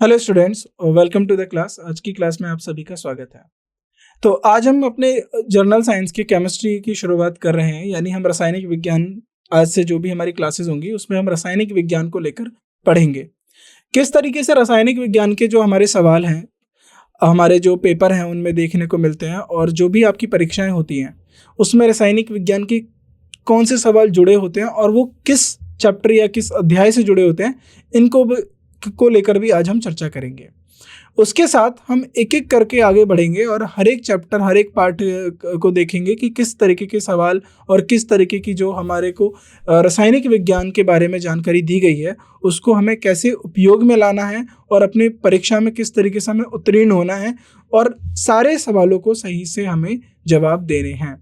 Hello students, welcome to the class. आज की class में आप सभी का स्वागत है। तो आज हम अपने जर्नल साइंस की केमिस्ट्री की शुरुआत कर रहे हैं, यानी हम रासायनिक विज्ञान। आज से जो भी हमारी क्लासेस होंगी उसमें हम रासायनिक विज्ञान को लेकर पढ़ेंगे। किस तरीके से रासायनिक विज्ञान के जो हमारे सवाल हैं, हमारे जो पेपर हैं उनमें देखने को मिलते हैं, और जो भी आपकी परीक्षाएं होती हैं उसमें रासायनिक विज्ञान की कौन से सवाल जुड़े होते हैं और वो किस चैप्टर या किस अध्याय से जुड़े होते हैं, इनको को लेकर भी आज हम चर्चा करेंगे। उसके साथ हम एक एक करके आगे बढ़ेंगे और हर एक चैप्टर, हर एक पार्ट को देखेंगे कि किस तरीके के सवाल और किस तरीके की जो हमारे को रासायनिक विज्ञान के बारे में जानकारी दी गई है उसको हमें कैसे उपयोग में लाना है और अपनी परीक्षा में किस तरीके से हमें उत्तीर्ण होना है, और सारे सवालों को सही से हमें जवाब देने हैं।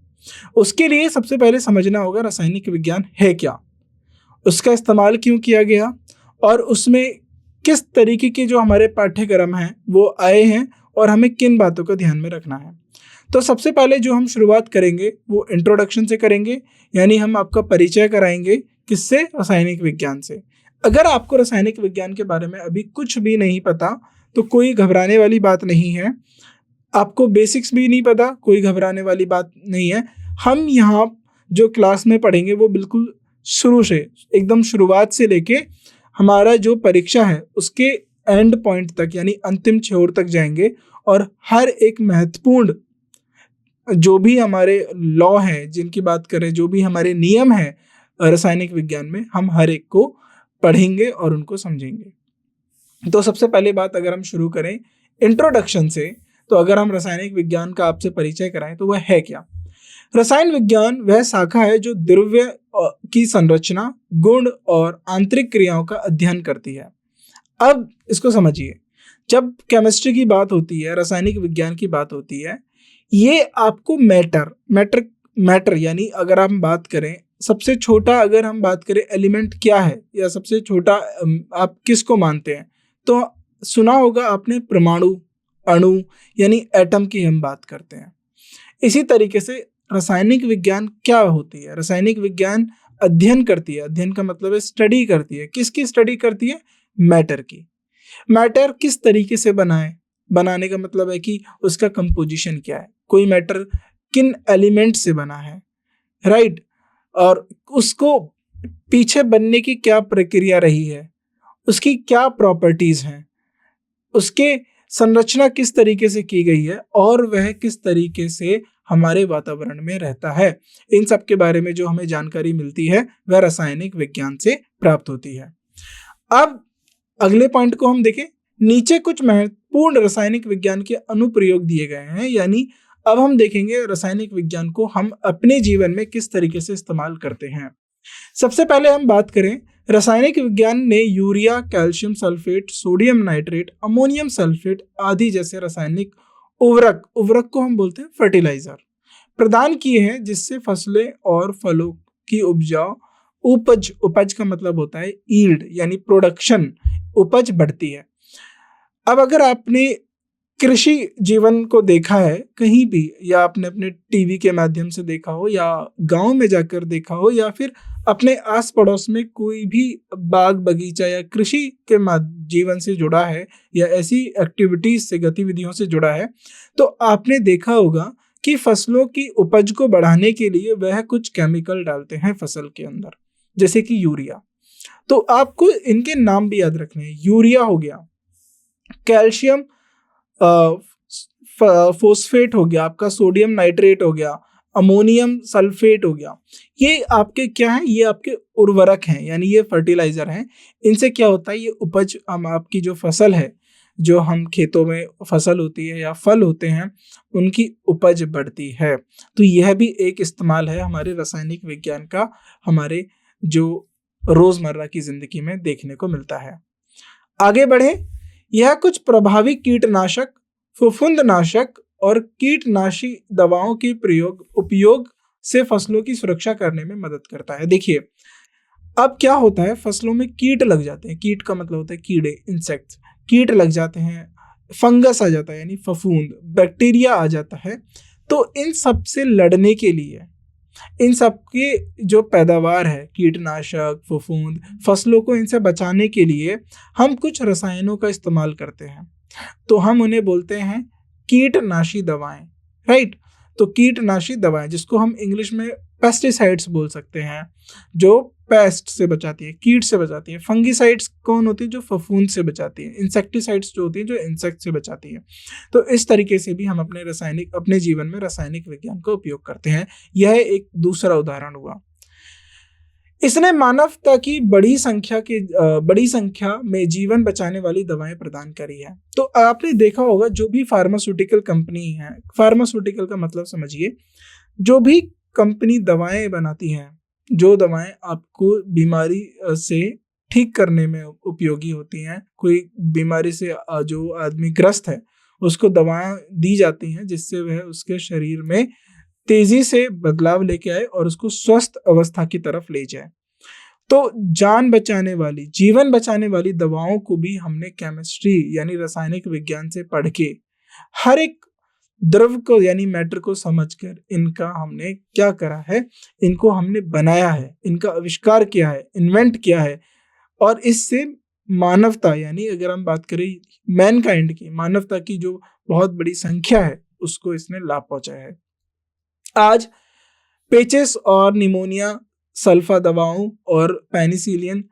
उसके लिए सबसे पहले समझना होगा रासायनिक विज्ञान है क्या, उसका इस्तेमाल क्यों किया गया, और उसमें किस तरीके के जो हमारे पाठ्यक्रम हैं वो आए हैं और हमें किन बातों का ध्यान में रखना है। तो सबसे पहले जो हम शुरुआत करेंगे वो इंट्रोडक्शन से करेंगे, यानी हम आपका परिचय कराएंगे किससे, रासायनिक विज्ञान से। अगर आपको रासायनिक विज्ञान के बारे में अभी कुछ भी नहीं पता तो कोई घबराने वाली बात नहीं है। आपको बेसिक्स भी नहीं पता, कोई घबराने वाली बात नहीं है। हम यहाँ जो क्लास में पढ़ेंगे वो बिल्कुल शुरू से, एकदम शुरुआत से लेके हमारा जो परीक्षा है उसके एंड पॉइंट तक, यानी अंतिम छोर तक जाएंगे, और हर एक महत्वपूर्ण जो भी हमारे लॉ हैं, जिनकी बात करें, जो भी हमारे नियम हैं रासायनिक विज्ञान में, हम हर एक को पढ़ेंगे और उनको समझेंगे। तो सबसे पहले बात अगर हम शुरू करें इंट्रोडक्शन से, तो अगर हम रासायनिक विज्ञान का आपसे परिचय कराएं तो वह है क्या। रसायन विज्ञान वह शाखा है जो द्रव्य की संरचना, गुण और आंतरिक क्रियाओं का अध्ययन करती है। अब इसको समझिए, जब केमिस्ट्री की बात होती है, रासायनिक विज्ञान की बात होती है, ये आपको मैटर यानी अगर हम बात करें सबसे छोटा, अगर हम बात करें एलिमेंट क्या है या सबसे छोटा आप किसको मानते हैं, तो सुना होगा आपने परमाणु, अणु यानी एटम की हम बात करते हैं। इसी तरीके से रासायनिक विज्ञान क्या होती है, रासायनिक विज्ञान अध्ययन करती है। अध्ययन का मतलब है स्टडी करती है। किसकी स्टडी करती है? मैटर की। मैटर किस तरीके से बनाने का मतलब है कि उसका कंपोजिशन क्या है, कोई मैटर किन एलिमेंट से बना है, राइट, और उसको पीछे बनने की क्या प्रक्रिया रही है, उसकी क्या प्रॉपर्टीज हैं, उसके संरचना किस तरीके से की गई है, और वह किस तरीके से हमारे वातावरण में रहता है। इन सब के बारे में जो हमें जानकारी मिलती है वह रासायनिक विज्ञान से प्राप्त होती है। अब अगले पॉइंट को हम देखें। नीचे कुछ महत्वपूर्ण रासायनिक विज्ञान के अनुप्रयोग दिए गए हैं, यानी अब हम देखेंगे रासायनिक विज्ञान को हम अपने जीवन में किस तरीके से इस्तेमाल करते हैं। सबसे पहले हम बात करें, रासायनिक विज्ञान ने urea, calcium sulphate, sodium nitrate, ammonium sulphate आदि जैसे रासायनिक उर्वरक को हम बोलते हैं फर्टिलाइजर, प्रदान किए हैं, जिससे फसलें और फलों की उपज का मतलब होता है यील्ड यानी प्रोडक्शन, उपज बढ़ती है। अब अगर आपने कृषि जीवन को देखा है कहीं भी, या आपने अपने टीवी के माध्यम से देखा हो, या गांव में जाकर देखा हो, या फिर अपने आस पड़ोस में कोई भी बाग बगीचा या कृषि के जीवन से जुड़ा है या ऐसी एक्टिविटीज से, गतिविधियों से जुड़ा है, तो आपने देखा होगा कि फसलों की उपज को बढ़ाने के लिए वह कुछ केमिकल डालते हैं फसल के अंदर, जैसे कि यूरिया। तो आपको इनके नाम भी याद रखने हैं। यूरिया हो गया, कैल्शियम फोस्फेट हो गया, आपका सोडियम नाइट्रेट हो गया, अमोनियम सल्फेट हो गया। ये आपके क्या हैं? ये आपके उर्वरक हैं, यानी ये फर्टिलाइजर हैं। इनसे क्या होता है, ये उपज, हम आपकी जो फसल है, जो हम खेतों में फसल होती है या फल होते हैं, उनकी उपज बढ़ती है। तो यह भी एक इस्तेमाल है हमारे रासायनिक विज्ञान का, हमारे जो रोजमर्रा की जिंदगी में देखने को मिलता है। आगे बढ़े, यह कुछ प्रभावी कीटनाशक, फफूंदनाशक और कीटनाशी दवाओं के उपयोग से फसलों की सुरक्षा करने में मदद करता है। देखिए, अब क्या होता है, फसलों में कीट लग जाते हैं। कीट का मतलब होता है कीड़े, इंसेक्ट्स। कीट लग जाते हैं, फंगस आ जाता है यानी फफूंद, बैक्टीरिया आ जाता है। तो इन सब से लड़ने के लिए इन सब की जो पैदावार है, कीटनाशक, फफूंद, फसलों को इनसे बचाने के लिए हम कुछ रसायनों का इस्तेमाल करते हैं। तो हम उन्हें बोलते हैं कीटनाशी दवाएं, राइट। तो कीटनाशी दवाएं जिसको हम इंग्लिश में पेस्टिसाइड्स बोल सकते हैं, जो पेस्ट से बचाती है, कीट से बचाती है। फंगिसाइड्स कौन होती है? जो फफूंद से बचाती है। इंसेक्टिसाइड्स जो होती है जो इंसेक्ट से बचाती है। तो इस तरीके से भी हम अपने जीवन में रासायनिक विज्ञान का उपयोग करते हैं। यह एक दूसरा उदाहरण हुआ। इसने मानवता की बड़ी संख्या में जीवन बचाने वाली दवाएं प्रदान करी है। तो आपने देखा होगा जो भी फार्मास्यूटिकल कंपनी है, फार्मास्यूटिकल का मतलब समझिए, जो भी कंपनी दवाएं बनाती हैं, जो दवाएं आपको बीमारी से ठीक करने में उपयोगी होती हैं, कोई बीमारी से जो आदमी ग्रस्त है उसको दवाएं दी जाती हैं जिससे वह उसके शरीर में तेजी से बदलाव लेके आए और उसको स्वस्थ अवस्था की तरफ ले जाए। तो जान बचाने वाली, जीवन बचाने वाली दवाओं को भी हमने केमिस्ट्री यानी रासायनिक विज्ञान से पढ़ के हर एक द्रव को यानी मैटर को समझकर इनका हमने क्या करा है, इनको हमने बनाया है, इनका आविष्कार किया है, इन्वेंट किया है, और इससे मानवता यानी अगर हम बात करें मैनकाइंड की, मानवता की जो बहुत बड़ी संख्या है उसको इसने लाभ पहुंचाया है। आज पेचिस और निमोनिया सल्फा दवाओं और पेनिसिलिन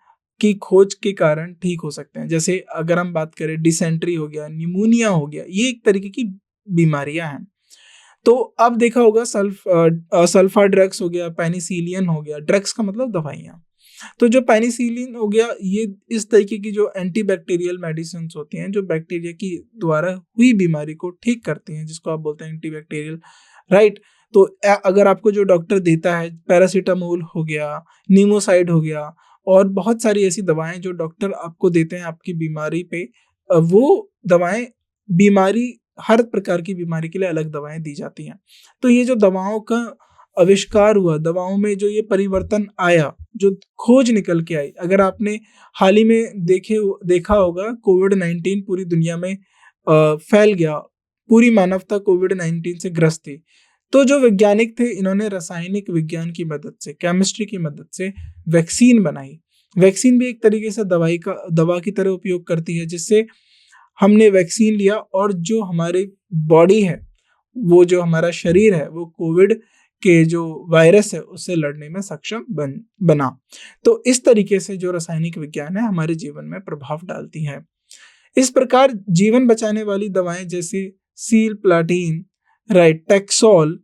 की खोज के कारण ठीक हो सकते हैं। जैसे अगर हम बात करें डिसेंट्री हो गया, निमोनिया हो गया, ये एक तरीके की बीमारियां हैं। तो अब देखा होगा सल्फा ड्रग्स हो गया, पेनिसिलिन हो गया, ड्रग्स का मतलब दवाइयाँ। तो जो पेनिसिलिन हो गया, ये इस तरीके की जो एंटीबैक्टीरियल मेडिसिन होती हैं जो बैक्टीरिया की द्वारा हुई बीमारी को ठीक करती हैं, जिसको आप बोलते हैं एंटीबैक्टीरियल, राइट। तो अगर आपको जो डॉक्टर देता है, पैरासीटामोल हो गया, नीमोसाइड हो गया, और बहुत सारी ऐसी दवाएं जो डॉक्टर आपको देते हैं आपकी बीमारी पे, वो दवाएं बीमारी हर प्रकार की बीमारी के लिए अलग दवाएं दी जाती हैं। तो ये जो दवाओं का आविष्कार हुआ, दवाओं में जो ये परिवर्तन आया, जो खोज निकल के आई, अगर आपने हाल ही में देखा होगा कोविड-19 पूरी दुनिया में फैल गया, पूरी मानवता कोविड-19 से ग्रस्त थी। तो जो वैज्ञानिक थे इन्होंने रासायनिक विज्ञान की मदद से, केमिस्ट्री की मदद से वैक्सीन बनाई। वैक्सीन भी एक तरीके से दवा की तरह उपयोग करती है, जिससे हमने वैक्सीन लिया और जो हमारी बॉडी है, वो जो हमारा शरीर है, वो कोविड के जो वायरस है उससे लड़ने में सक्षम बना। तो इस तरीके से जो रासायनिक विज्ञान है हमारे जीवन में प्रभाव डालती है। इस प्रकार जीवन बचाने वाली दवाएं जैसे सील प्लाटीन, राइट, टैक्सोल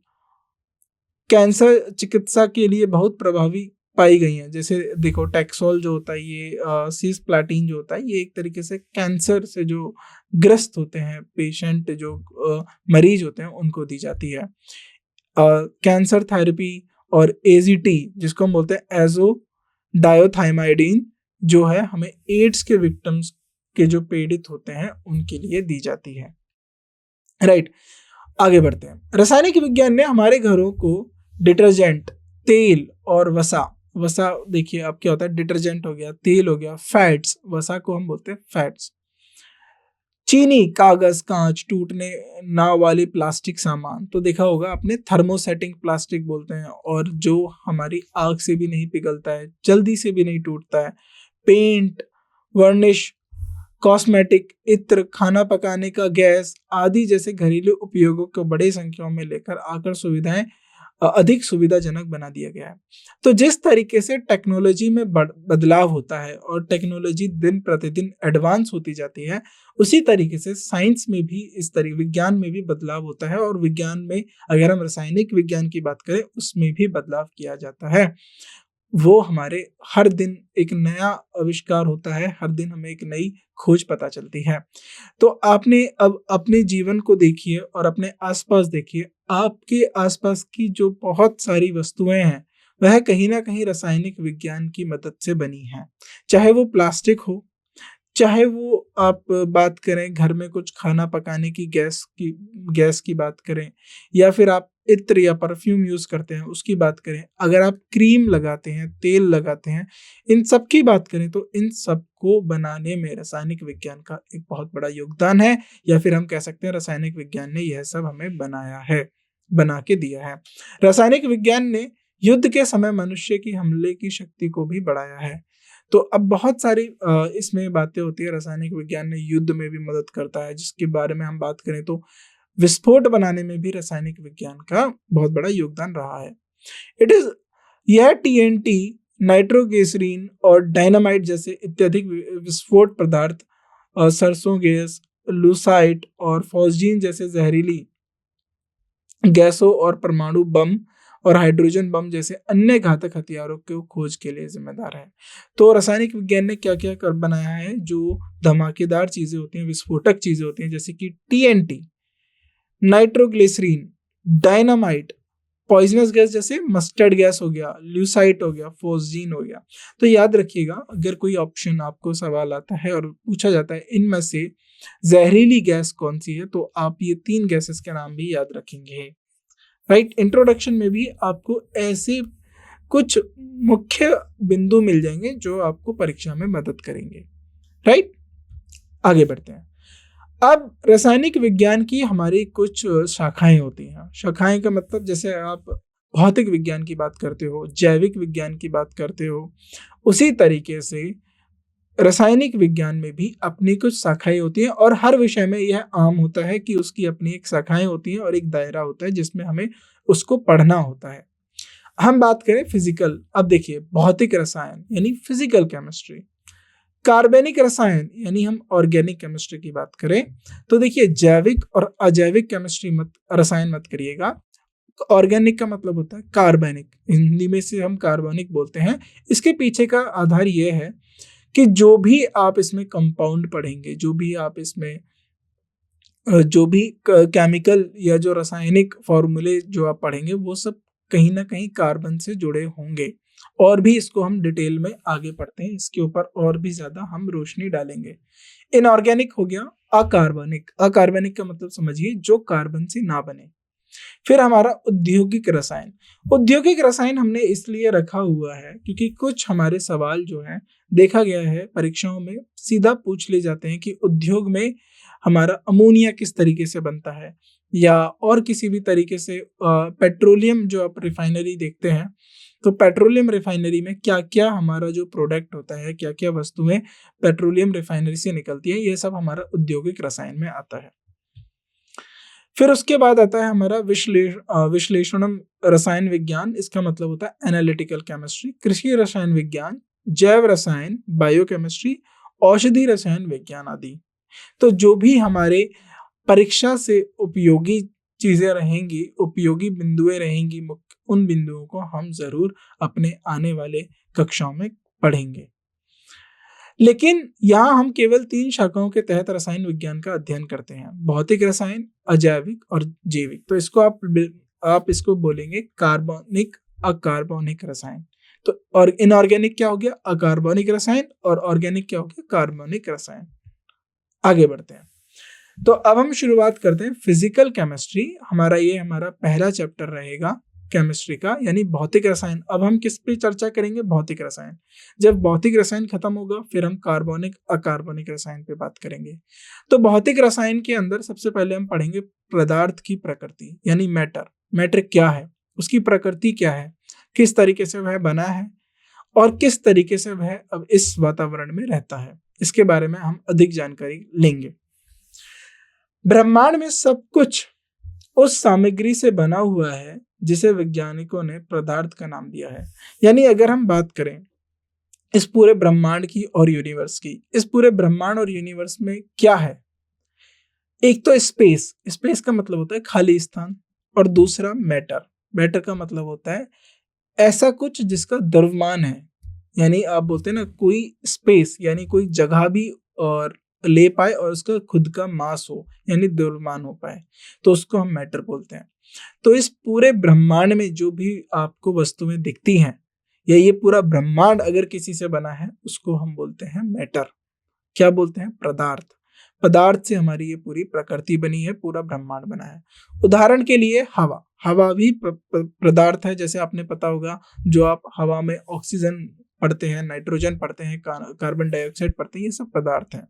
कैंसर चिकित्सा के लिए बहुत प्रभावी पाई गई हैं। जैसे देखो टैक्सोल जो होता है, ये सिस्प्लाटिन जो होता है, ये एक तरीके से कैंसर से जो ग्रस्त होते हैं पेशेंट, जो मरीज होते हैं, उनको दी जाती है। कैंसर थेरेपी और एजीटी जिसको हम बोलते हैं एजो डायोथाइमाइडिन, जो है हमें एड्स के विक्टिम्स के जो पीड़ित होते हैं उनके लिए दी जाती है, राइट। आगे बढ़ते हैं। रासायनिक विज्ञान ने हमारे घरों को डिटर्जेंट, तेल और वसा देखिए अब क्या होता है, डिटर्जेंट हो गया, तेल हो गया, फैट्स, वसा को हम बोलते हैं फैट्स, चीनी, कागज, कांच, टूटने ना वाले प्लास्टिक सामान, तो देखा होगा आपने थर्मोसेटिंग प्लास्टिक बोलते हैं, और जो हमारी आग से भी नहीं पिघलता है, जल्दी से भी नहीं टूटता है, पेंट, वर्निश, कॉस्मेटिक, इत्र, खाना पकाने का गैस आदि जैसे घरेलू उपयोगों को बड़े संख्या में लेकर आकर सुविधाएं अधिक सुविधाजनक बना दिया गया है। तो जिस तरीके से टेक्नोलॉजी में बदलाव होता है और टेक्नोलॉजी दिन प्रतिदिन एडवांस होती जाती है, उसी तरीके से साइंस में भी विज्ञान में भी बदलाव होता है, और विज्ञान में अगर हम रासायनिक विज्ञान की बात करें उसमें भी बदलाव किया जाता है। वो हमारे हर दिन एक नया आविष्कार होता है, हर दिन हमें एक नई खोज पता चलती है। तो आपने अब अपने जीवन को देखिए और अपने आसपास देखिए, आपके आसपास की जो बहुत सारी वस्तुएं हैं वह कहीं ना कहीं रासायनिक विज्ञान की मदद से बनी हैं। चाहे वो प्लास्टिक हो, चाहे वो आप बात करें घर में कुछ खाना पकाने की गैस की बात करें, या फिर आप इत्र या परफ्यूम यूज करते हैं उसकी बात करें, अगर आप क्रीम लगाते हैं, तेल लगाते हैं, इन सब की बात करें, तो इन सब को बनाने में रासायनिक विज्ञान का एक बहुत बड़ा योगदान है, या फिर हम कह सकते हैं रासायनिक विज्ञान ने यह सब हमें बना के दिया है। रासायनिक विज्ञान ने युद्ध के समय मनुष्य की हमले की शक्ति को भी बढ़ाया है। तो अब बहुत सारी इसमें बातें होती है। रासायनिक विज्ञान ने युद्ध में भी मदद करता है, जिसके बारे में हम बात करें तो विस्फोट बनाने में भी रासायनिक विज्ञान का बहुत बड़ा योगदान रहा है। इट इज यह टीएनटी, नाइट्रोग्लिसरीन और डायनामाइट जैसे अत्यधिक विस्फोट पदार्थ, सरसों गैस, लूसाइट और फॉस्जीन जैसे जहरीली गैसों और परमाणु बम और हाइड्रोजन बम जैसे अन्य घातक हथियारों के खोज के लिए जिम्मेदार है। तो रासायनिक विज्ञान ने क्या क्या कर बनाया है, जो धमाकेदार चीजें होती हैं, विस्फोटक चीजें होती हैं, जैसे कि TNT, nitroglycerine, dynamite, poisonous gas जैसे मस्टर्ड गैस हो गया, ल्यूसाइट हो गया, फोस्जीन हो गया। तो याद रखिएगा, अगर कोई ऑप्शन आपको सवाल आता है और पूछा जाता है इनमें से जहरीली गैस कौन सी है, तो आप ये 3 गैसेस के नाम भी याद रखेंगे। राइट, इंट्रोडक्शन में भी आपको ऐसे कुछ मुख्य बिंदु मिल जाएंगे जो आपको परीक्षा में मदद करेंगे। राइट, आगे बढ़ते हैं। अब रासायनिक विज्ञान की हमारी कुछ शाखाएं होती हैं। शाखाएं का मतलब, जैसे आप भौतिक विज्ञान की बात करते हो, जैविक विज्ञान की बात करते हो, उसी तरीके से रासायनिक विज्ञान में भी अपनी कुछ शाखाएं होती हैं और हर विषय में यह आम होता है कि उसकी अपनी एक शाखाएं होती हैं और एक दायरा होता है जिसमें हमें उसको पढ़ना होता है। हम बात करें फिजिकल, अब देखिए भौतिक रसायन यानी फिजिकल केमिस्ट्री, कार्बनिक रसायन यानी हम ऑर्गेनिक केमिस्ट्री की बात करें तो देखिए जैविक और अजैविक केमिस्ट्री मत रसायन मत करिएगा। ऑर्गेनिक का मतलब होता है कार्बनिक, हिंदी में से हम कार्बनिक बोलते हैं। इसके पीछे का आधार यह है कि जो भी आप इसमें कंपाउंड पढ़ेंगे, जो भी आप इसमें जो भी केमिकल या जो रासायनिक फॉर्मूले जो आप पढ़ेंगे वो सब कहीं ना कहीं कार्बन से जुड़े होंगे। और भी इसको हम डिटेल में आगे पढ़ते हैं, इसके ऊपर और भी ज्यादा हम रोशनी डालेंगे। इनऑर्गेनिक हो गया अकार्बनिक। अकार्बनिक का मतलब समझिए जो कार्बन से ना बने। फिर हमारा औद्योगिक रसायन। औद्योगिक रसायन हमने इसलिए रखा हुआ है क्योंकि कुछ हमारे सवाल जो है देखा गया है परीक्षाओं में सीधा पूछ ले जाते हैं कि उद्योग में हमारा अमोनिया किस तरीके से बनता है, या और किसी भी तरीके से पेट्रोलियम जो आप रिफाइनरी देखते हैं तो पेट्रोलियम रिफाइनरी में क्या क्या हमारा जो प्रोडक्ट होता है, क्या क्या वस्तुएं पेट्रोलियम रिफाइनरी से निकलती है, ये सब हमारा औद्योगिक रसायन में आता है। फिर उसके बाद आता है हमारा विश्लेषणम रसायन विज्ञान। इसका मतलब होता है एनालिटिकल केमिस्ट्री। कृषि रसायन विज्ञान, जैव रसायन, बायोकेमिस्ट्री, औषधि रसायन विज्ञान आदि। तो जो भी हमारे परीक्षा से उपयोगी चीजें रहेंगी, उपयोगी बिंदुएं रहेंगी, उन बिंदुओं को हम जरूर अपने आने वाले कक्षाओं में पढ़ेंगे। लेकिन यहाँ हम केवल 3 शाखाओं के तहत रसायन विज्ञान का अध्ययन करते हैं, भौतिक रसायन, अजैविक और जैविक। तो इसको आप इसको बोलेंगे कार्बनिक अकार्बनिक रसायन। तो और इनऑर्गेनिक क्या हो गया, अकार्बनिक रसायन, और ऑर्गेनिक क्या हो गया, कार्बनिक रसायन। आगे बढ़ते हैं। तो अब हम शुरुआत करते हैं फिजिकल केमिस्ट्री। हमारा पहला चैप्टर रहेगा केमिस्ट्री का, यानी भौतिक रसायन। अब हम किस पे चर्चा करेंगे, भौतिक रसायन। जब भौतिक रसायन खत्म होगा फिर हम कार्बनिक अकार्बनिक रसायन पे बात करेंगे। तो भौतिक रसायन के अंदर सबसे पहले हम पढ़ेंगे पदार्थ की प्रकृति, यानी मैटर। मैटर क्या है, उसकी प्रकृति क्या है, किस तरीके से वह बना है और किस तरीके से वह अब इस वातावरण में रहता है, इसके बारे में हम अधिक जानकारी लेंगे। ब्रह्मांड में सब कुछ उस सामग्री से बना हुआ है जिसे वैज्ञानिकों ने पदार्थ का नाम दिया है। यानी अगर हम बात करें इस पूरे ब्रह्मांड की और यूनिवर्स की, इस पूरे ब्रह्मांड और यूनिवर्स में क्या है, एक तो स्पेस। स्पेस का मतलब होता है खाली स्थान, और दूसरा मैटर। मैटर का मतलब होता है ऐसा कुछ जिसका द्रव्यमान है, यानी आप बोलते हैं ना कोई स्पेस यानी कोई जगह भी और ले पाए और उसका खुद का मास हो, यानी द्रव्यमान हो पाए, तो उसको हम मैटर बोलते हैं। तो इस पूरे ब्रह्मांड में जो भी आपको वस्तुएं दिखती हैं, या ये पूरा ब्रह्मांड अगर किसी से बना है उसको हम बोलते हैं मैटर। क्या बोलते हैं, पदार्थ। पदार्थ से हमारी ये पूरी प्रकृति बनी है, पूरा ब्रह्मांड बना है। उदाहरण के लिए हवा। हवा भी पदार्थ है। जैसे आपने पता होगा जो आप हवा में ऑक्सीजन पढ़ते हैं, नाइट्रोजन पढ़ते हैं, कार्बन डाइऑक्साइड पढ़ते हैं, ये सब पदार्थ हैं।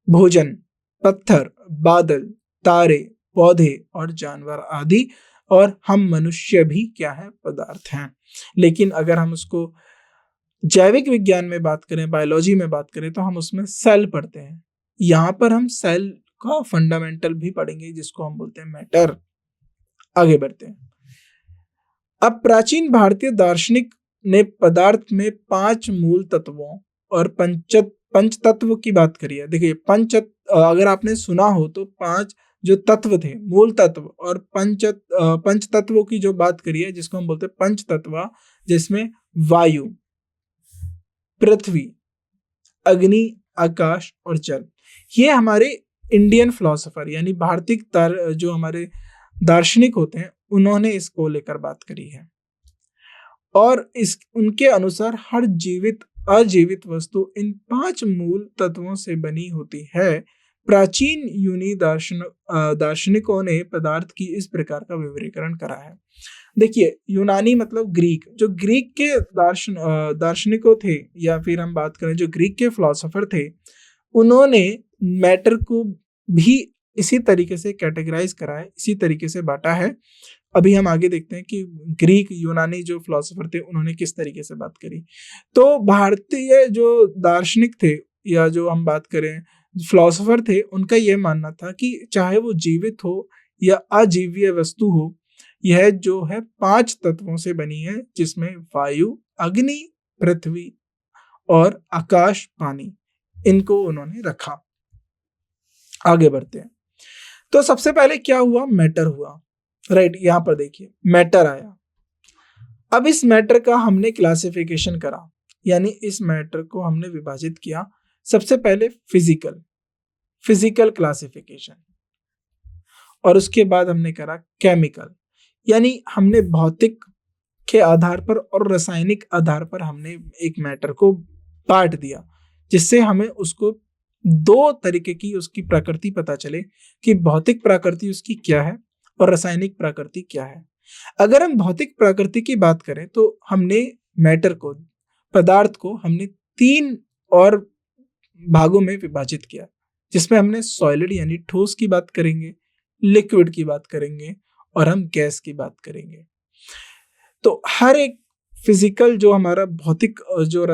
भोजन, पत्थर, बादल, तारे, पौधे और जानवर आदि और हम मनुष्य भी क्या है, पदार्थ हैं। लेकिन अगर हम उसको जैविक विज्ञान में बात करें, बायोलॉजी में बात करें, तो हम उसमें सेल पढ़ते हैं। यहाँ पर हम सेल का फंडामेंटल भी पढ़ेंगे जिसको हम बोलते हैं मैटर। आगे बढ़ते हैं। अब प्राचीन भारतीय दार्शनिक ने पदार्थ में 5 मूल तत्वों और पंच तत्व की बात करी है। देखिए अगर आपने सुना हो तो 5 जो तत्व थे, मूल तत्व, और पंच तत्वों की जो बात करी है जिसको हम बोलते हैं पंच तत्व, जिसमें वायु, पृथ्वी, अग्नि, आकाश और जल। ये हमारे इंडियन फिलोसोफर यानी भारतीय जो हमारे दार्शनिक होते हैं उन्होंने इसको लेकर बात करी है। और उनके अनुसार हर जीवित अजीवित वस्तु इन 5 मूल तत्वों से बनी होती है। प्राचीन यूनी दार्शनिकों ने पदार्थ की इस प्रकार का विवरीकरण करा है। देखिए, यूनानी मतलब ग्रीक, जो ग्रीक के दार्शनिकों थे, या फिर हम बात करें जो ग्रीक के फिलोसोफर थे, उन्होंने मैटर को भी इसी तरीके से कैटेगराइज करा है, इसी तरीके से बांटा है। अभी हम आगे देखते हैं कि ग्रीक यूनानी जो फिलोसोफर थे उन्होंने किस तरीके से बात करी। तो भारतीय जो दार्शनिक थे, या जो हम बात करें फिलोसोफर थे, उनका यह मानना था कि चाहे वो जीवित हो या अजीवीय वस्तु हो, यह जो है 5 तत्वों से बनी है, जिसमें वायु, अग्नि, पृथ्वी और आकाश, पानी, इनको उन्होंने रखा। आगे बढ़ते हैं। तो सबसे पहले क्या हुआ, मैटर हुआ, राइट। यहां पर देखिए मैटर आया। अब इस मैटर का हमने क्लासिफिकेशन करा, यानी इस मैटर को हमने विभाजित किया। सबसे पहले फिजिकल क्लासिफिकेशन, और उसके बाद हमने करा केमिकल, यानी हमने भौतिक के आधार पर और रासायनिक आधार पर हमने एक मैटर को बांट दिया, जिससे हमें उसको 2 तरीके की उसकी प्रकृति पता चले कि भौतिक प्रकृति उसकी क्या है और रासायनिक प्रकृति क्या है। अगर हम भौतिक प्रकृति की बात करें तो हमने मैटर को, पदार्थ को हमने 3 और भागों में विभाजित किया, जिसमें हमने सॉलिड यानी ठोस की बात करेंगे, लिक्विड की बात करेंगे, और हम गैस की बात करेंगे। तो हर एक फिजिकल जो हमारा भौतिक जो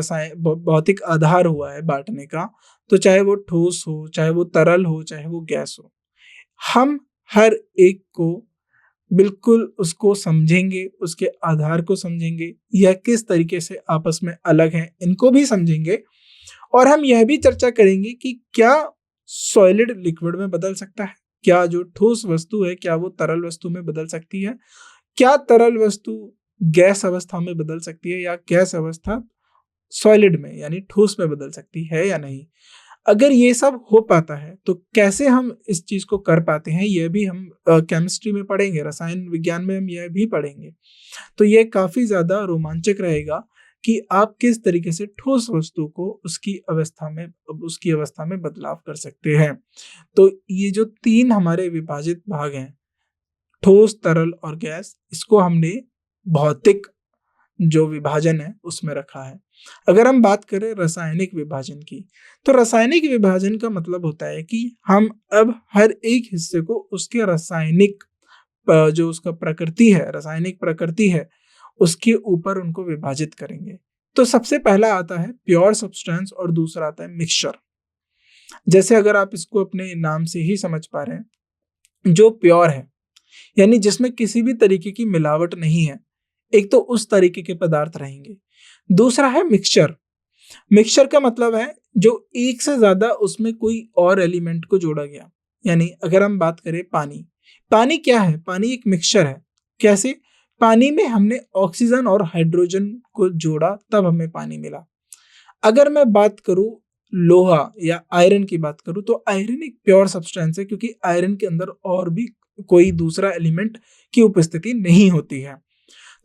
भौतिक आधार हुआ है बांटने का, तो चाहे वो ठोस हो, चाहे वो तरल हो, चाहे वो गैस हो, हम हर एक को बिल्कुल उसको समझेंगे, उसके आधार को समझेंगे, यह किस तरीके से आपस में अलग हैं इनको भी समझेंगे। और हम यह भी चर्चा करेंगे कि क्या सॉलिड लिक्विड में बदल सकता है, क्या जो ठोस वस्तु है क्या वो तरल वस्तु में बदल सकती है, क्या तरल वस्तु गैस अवस्था में बदल सकती है, या गैस अवस्था सॉलिड में यानी ठोस में बदल सकती है या नहीं। अगर ये सब हो पाता है तो कैसे हम इस चीज को कर पाते हैं, यह भी हम केमिस्ट्री में पढ़ेंगे, रसायन विज्ञान में हम यह भी पढ़ेंगे। तो यह काफी ज्यादा रोमांचक रहेगा कि आप किस तरीके से ठोस वस्तु को उसकी अवस्था में बदलाव कर सकते हैं। तो ये जो 3 हमारे विभाजित भाग हैं, ठोस, तरल और गैस, इसको हमने भौतिक जो विभाजन है उसमें रखा है। अगर हम बात करें रासायनिक विभाजन की, तो रासायनिक विभाजन का मतलब होता है कि हम अब हर एक हिस्से को उसके रासायनिक जो उसका प्रकृति है, रासायनिक प्रकृति है, उसके ऊपर उनको विभाजित करेंगे। तो सबसे पहला आता है प्योर सब्सटेंस और दूसरा आता है मिक्सचर। जैसे अगर आप इसको अपने नाम से ही समझ पा रहे हैं, जो प्योर है यानी जिसमें किसी भी तरीके की मिलावट नहीं है, एक तो उस तरीके के पदार्थ रहेंगे। दूसरा है मिक्सचर। मिक्सचर का मतलब है जो एक से ज्यादा उसमें कोई और एलिमेंट को जोड़ा गया। यानी अगर हम बात करें पानी क्या है, पानी एक मिक्सचर है। कैसे? पानी में हमने ऑक्सीजन और हाइड्रोजन को जोड़ा तब हमें पानी मिला। अगर मैं बात करूं लोहा या आयरन की बात करूं, तो आयरन एक प्योर सब्सटेंस है, क्योंकि आयरन के अंदर और भी कोई दूसरा एलिमेंट की उपस्थिति नहीं होती है।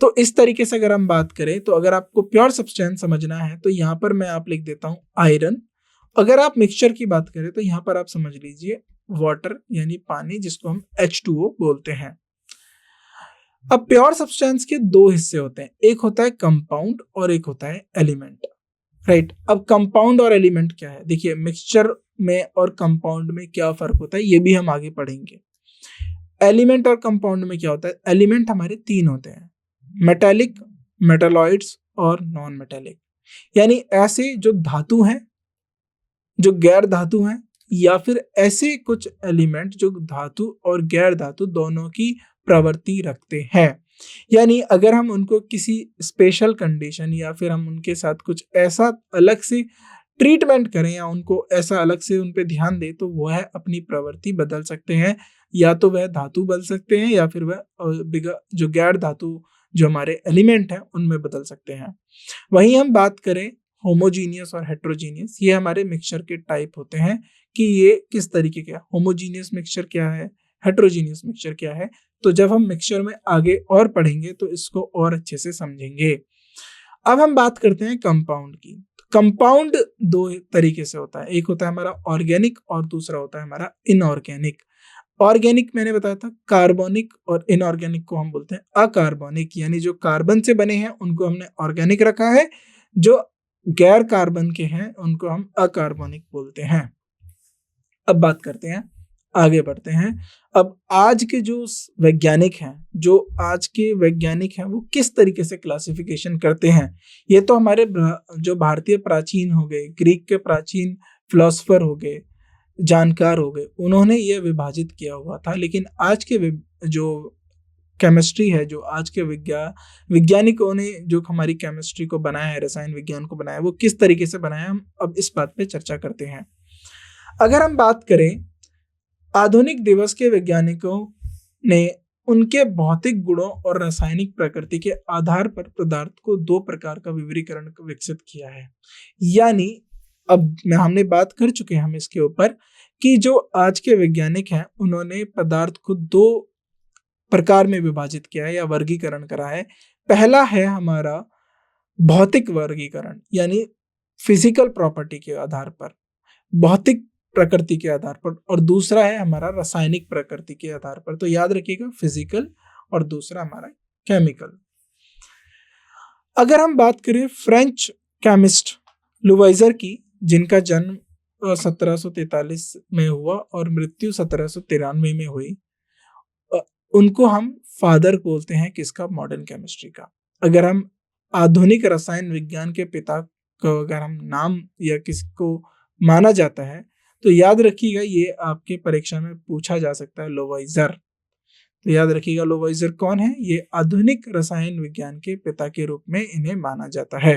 तो इस तरीके से अगर हम बात करें, तो अगर आपको प्योर सब्सटेंस समझना है तो यहाँ पर मैं आप लिख देता हूँ आयरन। अगर आप मिक्सचर की बात करें तो यहाँ पर आप समझ लीजिए वाटर यानी पानी, जिसको हम H2O बोलते हैं। अब प्योर सब्सटेंस के 2 हिस्से होते हैं, एक होता है कंपाउंड और एक होता है एलिमेंट, राइट। अब कंपाउंड और एलिमेंट क्या है, देखिए मिक्सचर में और कंपाउंड में क्या फर्क होता है ये भी हम आगे पढ़ेंगे। एलिमेंट और कंपाउंड में क्या होता है, एलिमेंट हमारे 3 होते हैं, मेटेलिक, मेटालॉइड्स और नॉन मेटेलिक। यानी ऐसे जो धातु हैं, जो गैर धातु हैं, या फिर ऐसे कुछ एलिमेंट जो धातु और गैर धातु दोनों की प्रवृत्ति रखते हैं। यानी अगर हम उनको किसी स्पेशल कंडीशन या फिर हम उनके साथ कुछ ऐसा अलग से ट्रीटमेंट करें या उनको ऐसा अलग से उन पे ध्यान दें तो वह अपनी प्रवृत्ति बदल सकते हैं, या तो वह धातु बदल सकते हैं या फिर वह जो गैर धातु जो हमारे एलिमेंट हैं उनमें बदल सकते हैं। वहीं हम बात करें होमोजीनियस और हेट्रोजीनियस, ये हमारे मिक्सचर के टाइप होते हैं कि ये किस तरीके के, होमोजीनियस मिक्सचर क्या है, हेट्रोजीनियस मिक्सचर क्या है। तो जब हम मिक्सचर में आगे और पढ़ेंगे तो इसको और अच्छे से समझेंगे। अब हम बात करते हैं कंपाउंड की। कंपाउंड 2 तरीके से होता है, एक होता है हमारा ऑर्गेनिक और दूसरा होता है हमारा इनऑर्गेनिक। ऑर्गेनिक मैंने बताया था, कार्बोनिक और इनऑर्गेनिक को हम बोलते हैं अकार्बनिक, यानी जो कार्बन से बने हैं उनको हमने ऑर्गेनिक रखा है, जो गैर कार्बन के हैं उनको हम अकार्बनिक बोलते हैं। अब बात करते हैं, आगे बढ़ते हैं। अब आज के जो वैज्ञानिक हैं वो किस तरीके से क्लासिफिकेशन करते हैं। ये तो हमारे जो भारतीय प्राचीन हो गए, ग्रीक के प्राचीन फिलोसोफर हो गए, जानकार हो गए, उन्होंने ये विभाजित किया हुआ था। लेकिन आज के जो केमिस्ट्री है, जो आज के वैज्ञानिकों ने जो हमारी केमिस्ट्री को बनाया है, रसायन विज्ञान को बनाया है, वो किस तरीके से बनाया, हम अब इस बात पे चर्चा करते हैं। अगर हम बात करें, आधुनिक दिवस के वैज्ञानिकों ने उनके भौतिक गुणों और रासायनिक प्रकृति के आधार पर पदार्थ को 2 प्रकार का विवरीकरण विकसित किया है। यानी अब हमने बात कर चुके हैं हम इसके ऊपर कि जो आज के वैज्ञानिक हैं उन्होंने पदार्थ को 2 प्रकार में विभाजित किया है या वर्गीकरण करा है। पहला है हमारा भौतिक वर्गीकरण, यानी फिजिकल प्रॉपर्टी के आधार पर, भौतिक प्रकृति के आधार पर, और दूसरा है हमारा रासायनिक प्रकृति के आधार पर। तो याद रखिएगा, फिजिकल और दूसरा हमारा केमिकल। अगर हम बात करें फ्रेंच केमिस्ट लुवाइजर की, जिनका जन्म 1743 में हुआ और मृत्यु 1793 में हुई, उनको हम फादर बोलते हैं किसका, मॉडर्न केमिस्ट्री का। अगर हम आधुनिक रसायन विज्ञान के पिता को अगर हम नाम या किसको माना जाता है तो याद रखिएगा, ये आपके परीक्षा में पूछा जा सकता है, लोवाइजर। तो याद रखिएगा लोवाइजर कौन है, ये आधुनिक रसायन विज्ञान के पिता के रूप में इन्हें माना जाता है।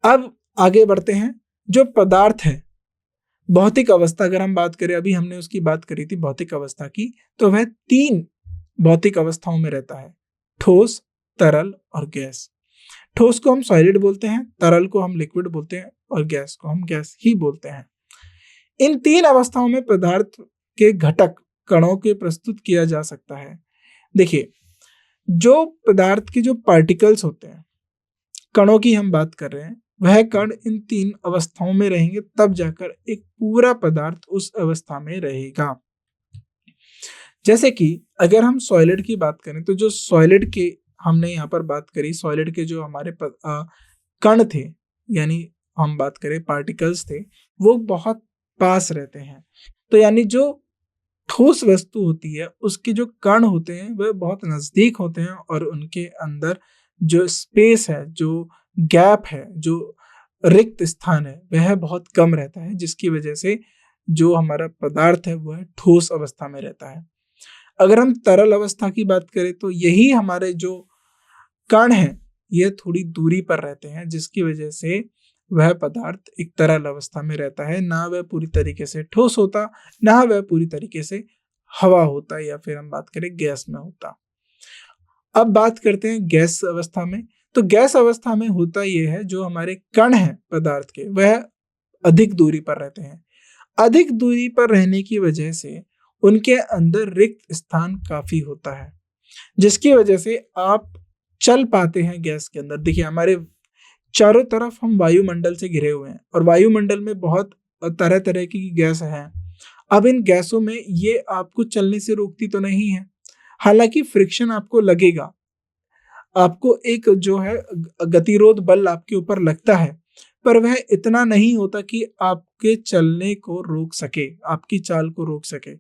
अब आगे बढ़ते हैं, जो पदार्थ है, भौतिक अवस्था अगर हम बात करें, अभी हमने उसकी बात करी थी भौतिक अवस्था की, तो वह 3 भौतिक अवस्थाओं में रहता है, ठोस, तरल और गैस। ठोस को हम सॉलिड बोलते हैं, तरल को हम लिक्विड बोलते हैं और गैस को हम गैस ही बोलते हैं। इन 3 अवस्थाओं में पदार्थ के घटक कणों के प्रस्तुत किया जा सकता है। देखिए, जो पदार्थ के जो पार्टिकल्स होते हैं, कणों की हम बात कर रहे हैं, वह कण इन 3 अवस्थाओं में रहेंगे, तब जाकर एक पूरा पदार्थ उस अवस्था में रहेगा। जैसे कि अगर हम सॉलिड की बात करें तो जो सॉलिड के हमने यहाँ पर बात करी, सॉलिड के जो हमारे कण थे, यानी हम बात करें पार्टिकल्स थे, वो बहुत पास रहते हैं। तो यानी जो ठोस वस्तु होती है उसके जो कण होते हैं वह बहुत नजदीक होते हैं और उनके अंदर जो स्पेस है, जो गैप है, जो रिक्त स्थान है, वह बहुत कम रहता है, जिसकी वजह से जो हमारा पदार्थ है वह ठोस अवस्था में रहता है। अगर हम तरल अवस्था की बात करें तो यही हमारे जो कण हैं ये थोड़ी दूरी पर रहते हैं, जिसकी वजह से वह पदार्थ एक तरल अवस्था में रहता है, ना वह पूरी तरीके से ठोस होता, ना वह पूरी तरीके से हवा होता, या फिर हम बात करें गैस में होता। अब बात करते हैं गैस अवस्था में। तो गैस अवस्था में होता यह है, जो हमारे कण हैं पदार्थ के, वह अधिक दूरी पर रहते हैं। अधिक दूरी पर रहने की वजह से उनके अंदर रिक्त स्थान काफी होता है, जिसकी वजह से आप चल पाते हैं गैस के अंदर। देखिए, हमारे चारों तरफ हम वायुमंडल से घिरे हुए हैं और वायुमंडल में बहुत तरह तरह की गैस हैं। अब इन गैसों में ये आपको चलने से रोकती तो नहीं है, हालांकि फ्रिक्शन आपको लगेगा, आपको एक जो है गतिरोध बल आपके ऊपर लगता है, पर वह इतना नहीं होता कि आपके चलने को रोक सके, आपकी चाल को रोक सके।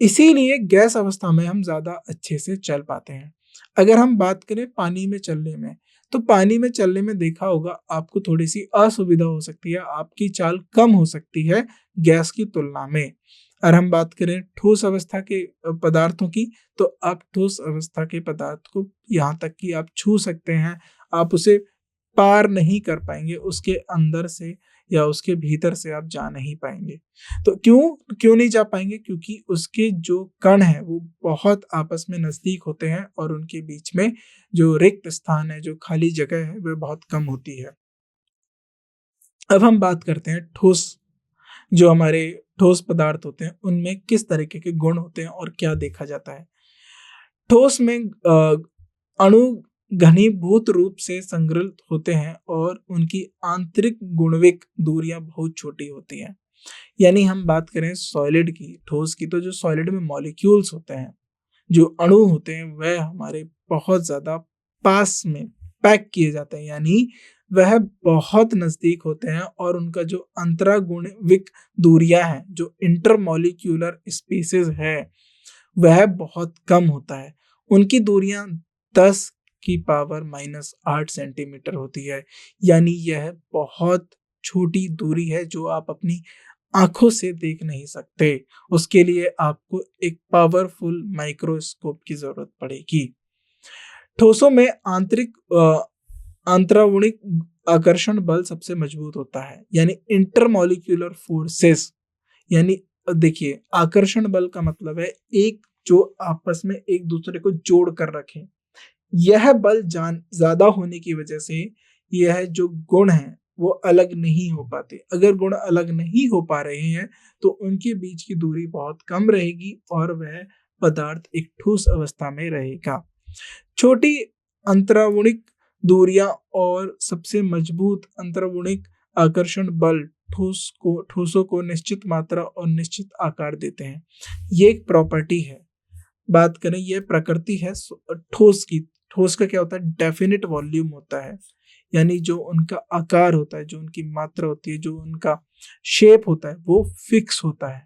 इसीलिए गैस अवस्था में हम ज़्यादा अच्छे से चल पाते हैं। अगर हम बात करें पानी में चलने में, तो पानी में चलने में देखा होगा आपको थोड़ी-सी असुविधा हो सकती है, आपकी चाल कम हो सकती है गैस की तुलना में। और हम बात करें ठोस अवस्था के पदार्थों की, तो आप ठोस अवस्था के पदार्थ को यहाँ तक कि आप छू सकते हैं, आप उसे पार नहीं कर पाएँगे, उसके अंदर से या उसके भीतर से आप जा नहीं पाएँगे। तो क्यों नहीं जा पाएँगे? क्योंकि उसके जो कण हैं, वो बहुत आपस में नज़दीक होते हैं और उनके बीच में जो रिक्त स्थान है, जो खाली जगह है, वह बहुत कम होती है। अब हम बात करते हैं ठोस, जो हमारे ठोस पदार्थ होते हैं, उनमें किस तरीके के गुण होते हैं और क्या देखा जाता है? ठोस में अणु घनीभूत रूप से संग्रहित होते हैं और उनकी आंतरिक गुणविक दूरियां बहुत छोटी होती हैं। यानी हम बात करें सॉलिड की, ठोस की, तो जो सॉलिड में मॉलिक्यूल्स होते हैं, जो अणु होते हैं, वह हमारे बहुत ज़्यादा पास में पैक किए जाते हैं, यानी वह बहुत नज़दीक होते हैं और उनका जो अंतरागुणविक दूरियां हैं, जो इंटरमॉलिक्यूलर स्पेसेस है, वह बहुत कम होता है। उनकी दूरियां 10 की पावर -8 सेंटीमीटर होती है, यानी यह बहुत छोटी दूरी है जो आप अपनी आंखों से देख नहीं सकते। उसके लिए आपको एक पावरफुल माइक्रोस्कोप की जरूरत पड़ेगी। ठोसों में आंतरावणिक आकर्षण बल सबसे मजबूत होता है, यानी इंटरमॉलिक्यूलर फोर्सेस। यानी देखिए, आकर्षण बल का मतलब है एक जो आपस में एक दूसरे को जोड़ कर रखे। यह बल ज्यादा होने की वजह से यह जो गुण है वो अलग नहीं हो पाते। अगर गुण अलग नहीं हो पा रहे हैं तो उनके बीच की दूरी बहुत कम रहेगी और वह पदार्थ एक ठोस अवस्था में रहेगा। छोटी अंतरावणिक दूरियां और सबसे मजबूत अंतरावणिक आकर्षण बल ठोसों को निश्चित मात्रा और निश्चित आकार देते हैं। ये एक प्रॉपर्टी है। बात करें, यह प्रकृति है ठोस की। ठोस का क्या होता है? डेफिनिट वॉल्यूम होता है, यानी जो उनका आकार होता है, जो उनकी मात्रा होती है, जो उनका शेप होता है, वो फिक्स होता है।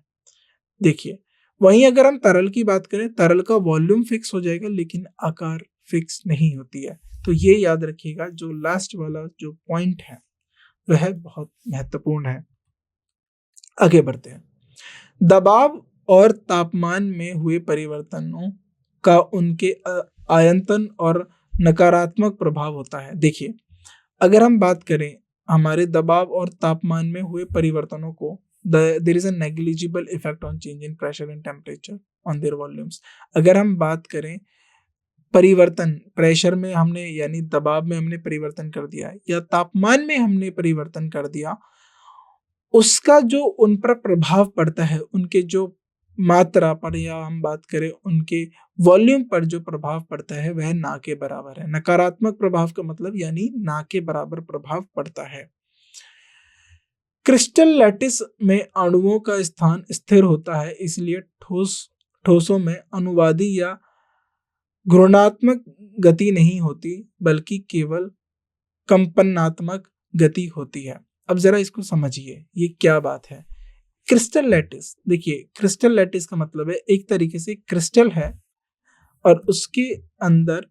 देखिए, वहीं अगर हम तरल की बात करें, तरल का वॉल्यूम फिक्स हो जाएगा लेकिन आकार फिक्स नहीं होती है। तो ये याद रखिएगा, जो लास्ट वाला जो पॉइंट है वह बहुत महत्वपूर्ण है। आगे बढ़ते हैं। दबाव और तापमान में हुए परिवर्तनों का उनके आयतन और नकारात्मक प्रभाव होता है। देखिए, अगर हम बात करें हमारे दबाव और तापमान में हुए परिवर्तनों को, there is a negligible effect on change in pressure and temperature on their volumes. अगर हम बात करें परिवर्तन, प्रेशर में हमने यानी दबाव में हमने परिवर्तन कर दिया या तापमान में हमने परिवर्तन कर दिया, उसका जो उन पर प्रभाव पड़ता है, उनके जो मात्रा पर या हम बात करें उनके वॉल्यूम पर जो प्रभाव पड़ता है वह ना के बराबर है। नकारात्मक प्रभाव का मतलब यानी ना के बराबर प्रभाव पड़ता है। क्रिस्टल लैटिस में अणुओं का स्थान स्थिर होता है, इसलिए ठोसों में अनुवादी या घूर्णात्मक गति नहीं होती बल्कि केवल कंपनात्मक गति होती है। अब जरा इसको समझिए, ये क्या बात है। क्रिस्टल लैटिस, देखिए क्रिस्टल लैटिस का मतलब है एक तरीके से क्रिस्टल है और उसके अंदर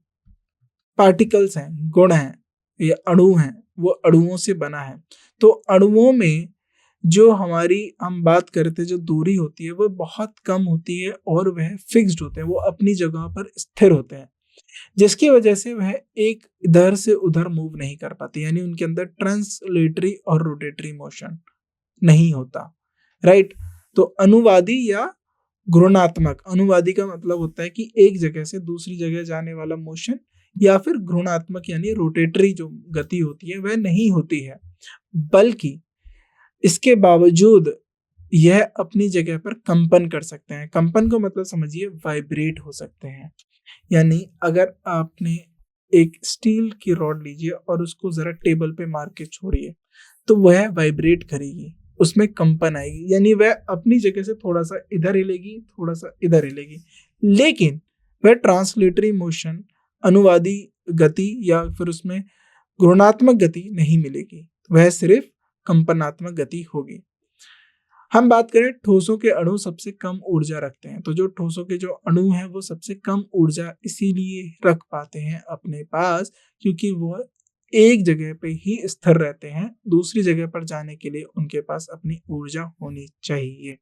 पार्टिकल्स हैं, गुण हैं या अणु हैं, वो अणुओं से बना है। तो अणुओं में जो हमारी हम बात करते जो दूरी होती है वो बहुत कम होती है और वह फिक्स्ड होते हैं, वो अपनी जगह पर स्थिर होते हैं, जिसकी वजह से वह एक इधर से उधर मूव नहीं कर पाते, यानी उनके अंदर ट्रांसलेटरी और रोटेटरी मोशन नहीं होता। राइट। तो अनुवादी या घूर्णात्मक, अनुवादी का मतलब होता है कि एक जगह से दूसरी जगह जाने वाला मोशन, या फिर घूर्णात्मक यानी रोटेटरी जो गति होती है वह नहीं होती है, बल्कि इसके बावजूद यह अपनी जगह पर कंपन कर सकते हैं। कंपन को मतलब समझिए वाइब्रेट हो सकते हैं। यानी अगर आपने एक स्टील की रॉड लीजिए और उसको जरा टेबल पे मार के छोड़िए तो वह वाइब्रेट करेगी, उसमें कंपन आएगी, यानी वह अपनी जगह से थोड़ा सा इधर हिलेगी, थोड़ा सा इधर हिलेगी, लेकिन वह ट्रांसलेटरी मोशन, अनुवादी गति या फिर उसमें घूर्णात्मक गति नहीं मिलेगी, वह सिर्फ कंपनात्मक गति होगी। हम बात करें ठोसों के अणु सबसे कम ऊर्जा रखते हैं, तो जो ठोसों के जो अणु हैं वो सबसे कम ऊर्जा इसीलिए रख पाते हैं अपने पास क्योंकि वो एक जगह पे ही स्थिर रहते हैं, दूसरी जगह पर जाने के लिए उनके पास अपनी ऊर्जा होनी चाहिए।